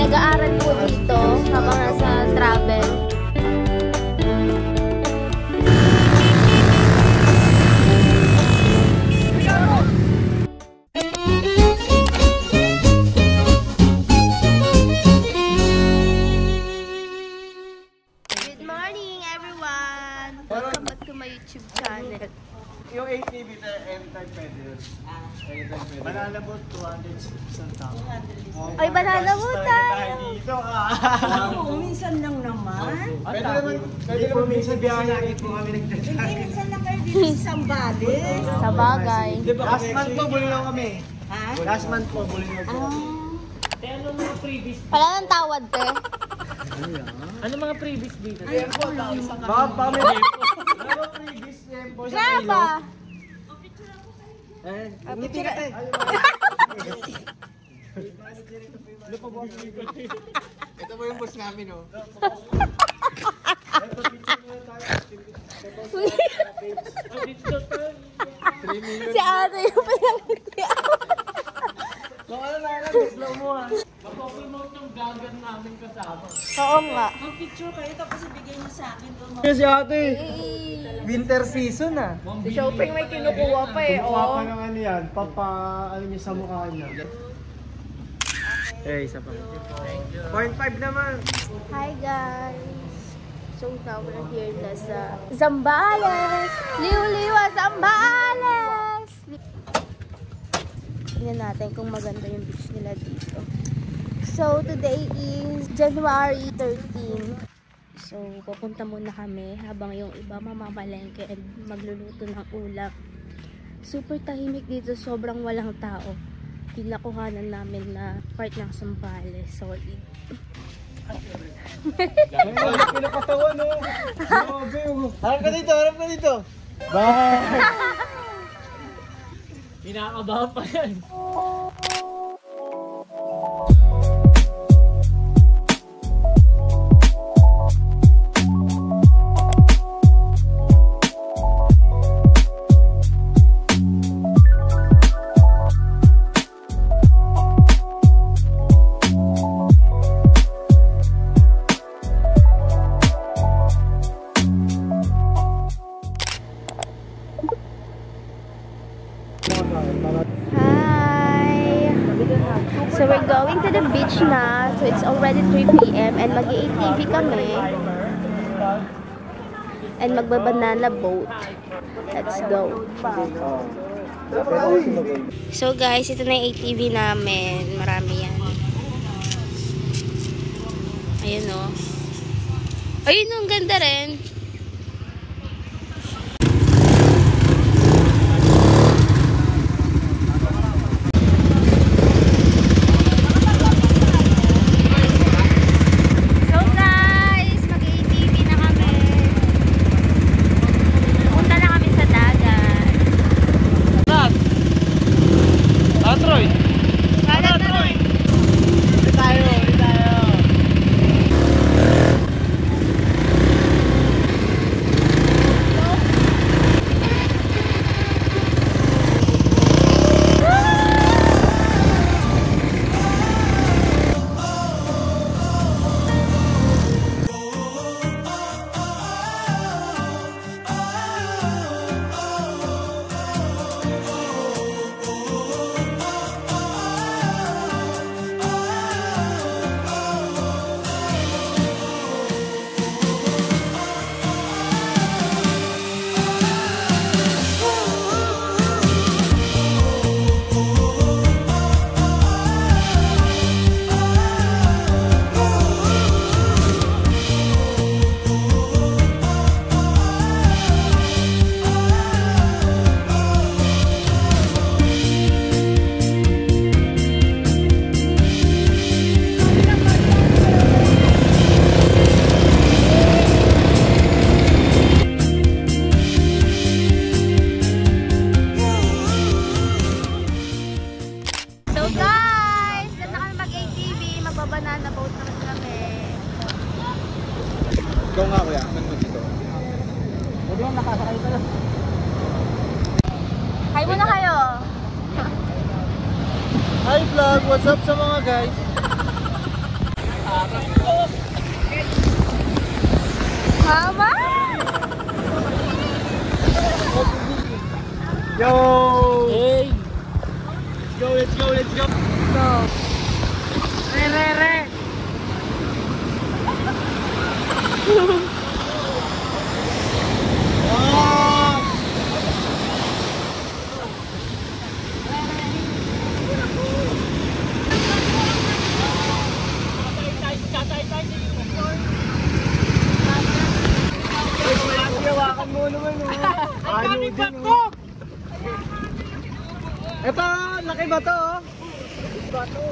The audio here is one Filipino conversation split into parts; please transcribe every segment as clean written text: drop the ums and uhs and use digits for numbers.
Nag-aaral po dito habang nasa travel. Good morning everyone! Welcome back to my YouTube channel. Yung 8 meter anytime pwede yun. Anytime pwede. Banana boat, 200 isang tao. Ay, banana boat tayo! Dito ka! Minsan lang naman. Pwede naman minsan biyahe natin kung kami nagdadaan. Minsan lang kayo dito sa Sambales. Sa bagay. Last month po, Bulinaw kami. Ha? Last month po, Bulinaw po. Wala nang tawad, te. Ano mga previous dito? Baka may depo. Ano previous tempo sa kilo? Graba! Ngiti ka tayo. Ito po yung boss namin, oh. Si ate yung pinangiti. Kung ano na lang, slow mo ha. Mapopromote yung vlogger namin kasama. Oo nga. Mag-picture kayo tapos ibigay niyo sa akin doon. Kasi ate, winter season ah. Si Shopping may kinukuha pa eh. Kukuha pa ng ano yan, ano niya sa mukha niya. Eh, isa pa. 0.5 naman. Hi guys! So now we're here na sa Zambales! Liw-liwa Zambales! Tingnan natin kung maganda yung beach nila dito. So today is January 13. So pupunta muna kami habang yung iba mamamalengke and magluluto ng ulam. Super tahimik dito, sobrang walang tao. Pinakuhanan namin na part ng Zambales. Solid. Pinapatawa no. Harap ka dito, harap ka dito. Bye! Pinakabahan pa yan. Hi! So we're going to the beach na. So it's already 3 PM and mag-ATV kami. And magbabanana boat. Let's go. So guys, ito na yung ATV namin. Marami yan. Ayun o. Ayun o, ang ganda rin. Banana boat naman kami. Ikaw nga kuya, saan mo dito? Huwag lang, nakasakay ka lang. Hi muna kayo. Hi vlog, what's up sa mga guys? Mama! Yo! Hey! Let's go, let's go! Go. Re! Hawakan mo naman ano din Ito, laki ba to? Bato.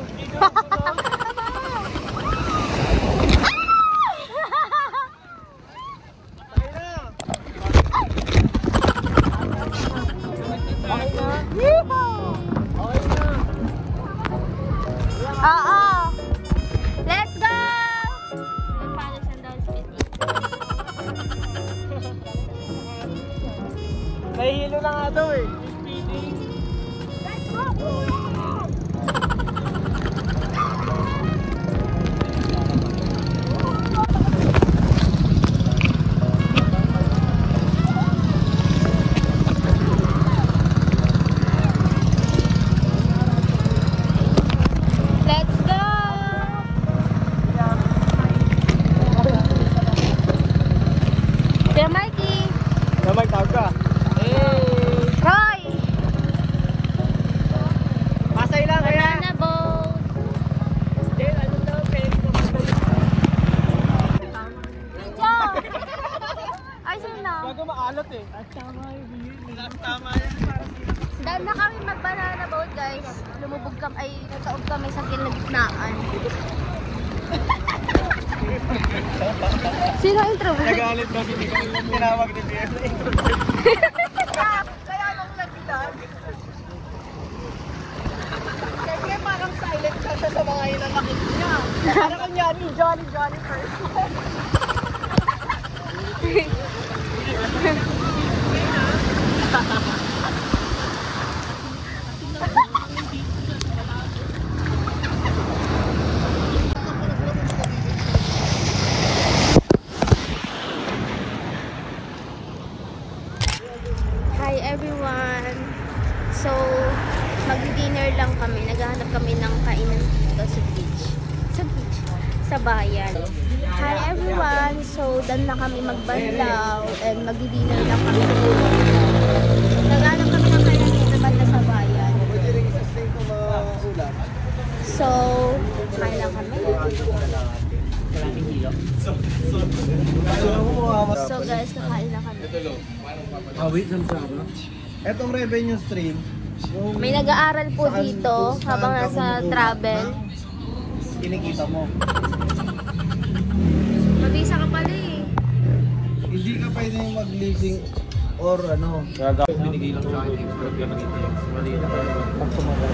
Oo. Let's go! Nagpalas ang down speed. Nahihilo na nga daw eh. Let's go! Kuya Mikey! Namay, tawag ka. Roy! Pasay lang kaya. Banana boat! Video! Ay, sino na? Bago maalat eh. Tama yan. Dahil na kami mag-banana boat, guys. Lumubog kami, ay nataob kami sa gitnaan. Sino ang introvert? Nagalit ba? Hindi ka lang tinawag ni Pierre. Kaya nung nagbilang. Kasi parang silent ka siya sa mga inanakit niya. Parang ang Johnny person. Hi everyone! So, mag-dinner lang kami. Naghahanap kami ng kainan dito sa beach. Sa beach? Sa bayan. Hi everyone! So, done na kami magbanlaw and mag-dinner lang kami. Naghahanap kami ng kainan dito banda sa bayan. Pwede rin i-sustain ko mga ulam. So, kain lang kami. So guys, kakain lang kami. Wait, sama. Etong revenue stream, yung May nag-aaral po saan- dito kung saan habang ka nasa kumukuha travel. ng kinikita mo. Mabisa ka pala eh. Hindi ka pwede mag-leasing or ano. Binigay lang sa akin extra ka nang ito. Mali na pag tumagal.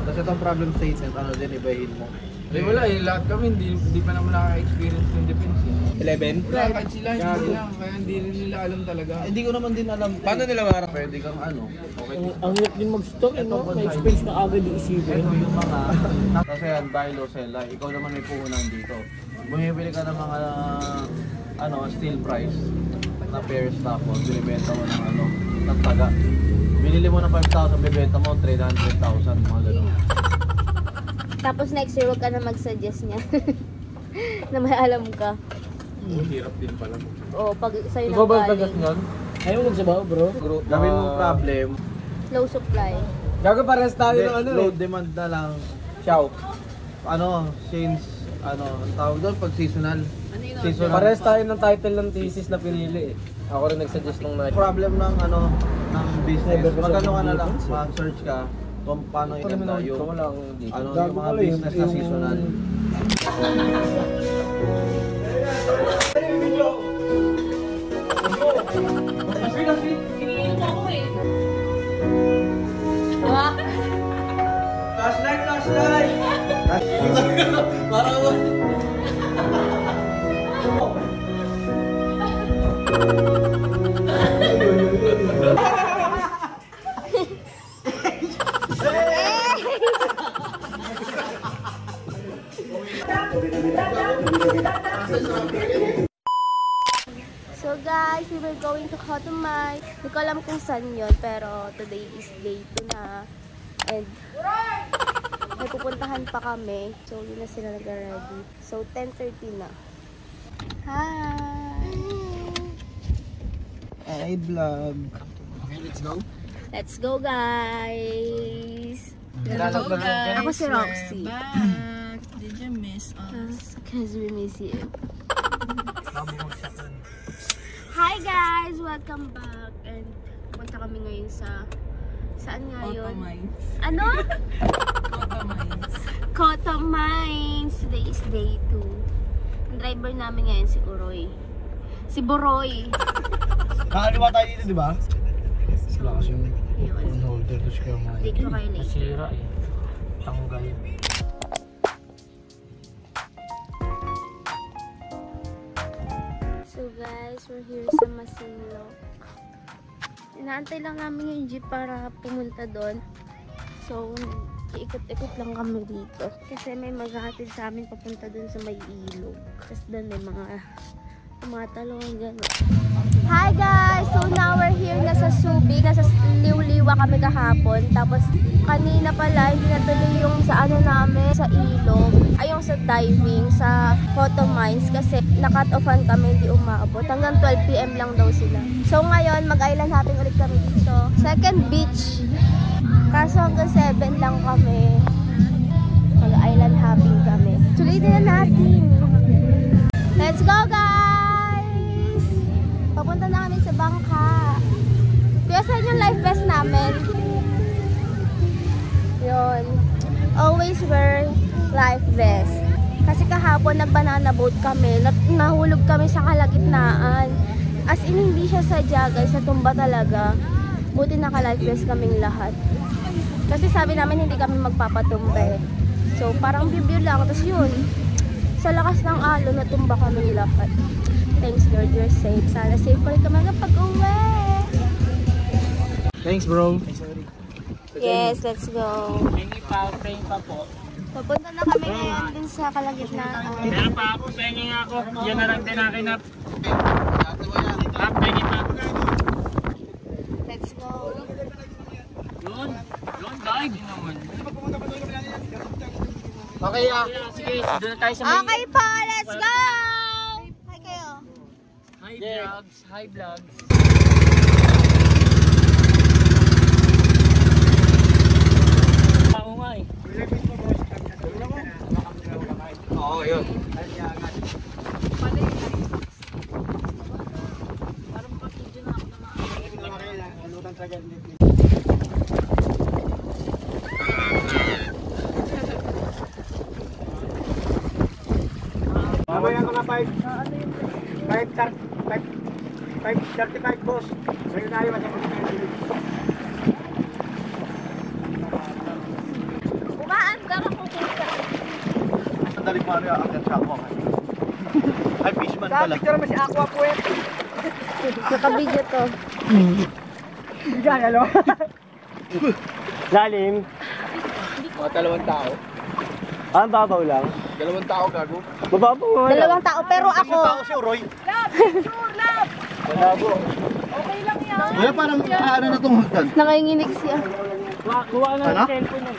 Tapos itong problem statement, ano din, ibahin mo. Eh wala eh, lahat kami hindi pa naman nakaka-experience ng defense eh. 11? Lakad sila, hindi lang, kaya hindi rin nila alam talaga. Hindi ko naman din alam. Paano nila marap? Pwede kang ano. Okay. Ang hirap din mag-stop, no? May expense ka agad i-isipin. Ito yung mga, kasi yan, buy low, sell high. Ikaw naman may puhunan dito. Bumibili ka ng mga, ano, steel price na pairs tapos binibenta mo ng ano, ng taga. Binili mo ng 5,000, bibenta mo 300,000, mga gano'n. Tapos next year, wag ka na mag-suggest niya. Na may alam ka. Hirap din pala. O, pag sa'yo Ikaw ba nang tagas galing. nun? Ayaw mo magsabaw, bro? Gawin mong problem, Low supply. Gago parehas tayo ng ano load demand na lang. Chow. Ano, since, ano, ang tawag doon, pag seasonal. Seasonal. Parehas tayo ng title ng thesis na pinili eh. Ako rin nagsuggest ng night. Problem ng ano, ng business. Never ko Magano sabi ka na lang, defense, eh. mag-search ka kung paano iganda yung, Wala akong dito. ano, yung mga business na seasonal. Flashlight, flashlight! So guys, we were going to Kotumay. Hindi ko alam kung saan yun, pero today is day 2 na. And may pupuntahan pa kami. So yun na sila nag-ready. So 10:30 na. Hi! Hi, vlog. Okay, let's go. Let's go guys! guys. Ako si Roxy. We're back. Did you miss us? Because we miss you. Hi guys! Welcome back. And punta kami ngayon sa... Saan nga yun? Mines. Ano? Kota Mines. Kota Mines. Today is day 2. Ang driver namin ngayon si Uroy. Si Boroy. Kakaliwa tayo dito, di ba? Wala kasi yung Yun. phone holder. Tapos kayo mga... Take ko kayo later. Nasira eh. Tanggal. So guys, we're here sa Masinloc. Inaantay lang namin yung jeep para pumunta doon. So, iikot-ikot lang kami dito. Kasi may maghahatid sa amin papunta doon sa may ilog. Tapos doon may mga tumatalong gano'n. Hi guys! So now we're here na sa Subic. Nasa Liwliwa kami kahapon. Tapos kanina pala, hindi natuloy yung sa ano namin, sa ilog. Ay yung sa diving, sa Photo Mines. Kasi na-cut offan kami, hindi umabot. Hanggang 12 PM lang daw sila. So ngayon, mag-island hopping ulit kami dito. Second beach. Kaso hanggang 7 lang kami. Mag-island hopping kami. Sulitin na natin. Let's go guys! Papunta na kami sa bangka. Kuya, saan yung life vest namin? Yun. Always wear life vest. Kasi kahapon nag-banana boat kami. Nahulog kami sa kalagitnaan. As in, hindi siya sadya guys. Natumba talaga. Buti naka-life vest kaming lahat. Kasi sabi namin hindi kami magpapatumba eh. So parang bibyo lang. Tapos yun, sa lakas ng alon, natumba kaming lahat. Thanks Lord, you're safe. Sana safe pa rin kami hanggang pag-uwi. Thanks, bro. Yes, let's go. Pengi pa, pengi pa po. Papunta na kami ngayon dun sa kalagitnaan. Meron pa ako, pengi nga ako. Yan na lang din akin na. Pengi pa. Let's go. Yun, dive. Okay sige, doon na tayo sa may... Okay po, let's go! Hi kayo. Hi vlogs, hi vlogs. Ako nga eh. Oo, yun. Mamaya mga 5:35 boss. Sa'yo na yung Umaanda ka kung kusa. Sandali pa rin, akyat siya ako. Ay, fishman pala. picture mo si Aqua Puet. Nakabidyo to. Diyan, alo? Lalim. Mga 2 tao. Ah, babaw lang. 2 tao gago. Babaw nga. Dalawang tao, pero ako. Tao si Uroy. Babaw. Wala parang ano na itong hagdan. Nanginginig siya. Kuha na Ano? ng cellphone na.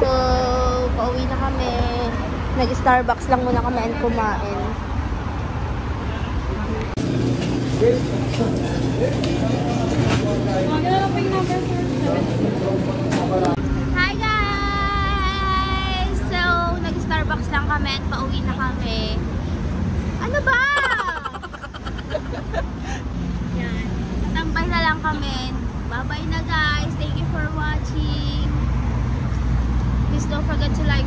So, pauwi na kami. Nag-Starbucks lang muna kami and kumain. Hi guys! So, nag-Starbucks lang kami at pauwi na kami. Ano ba? Yan. Tambay na lang kami. Bye-bye na guys. Thank you for watching. Please don't forget to like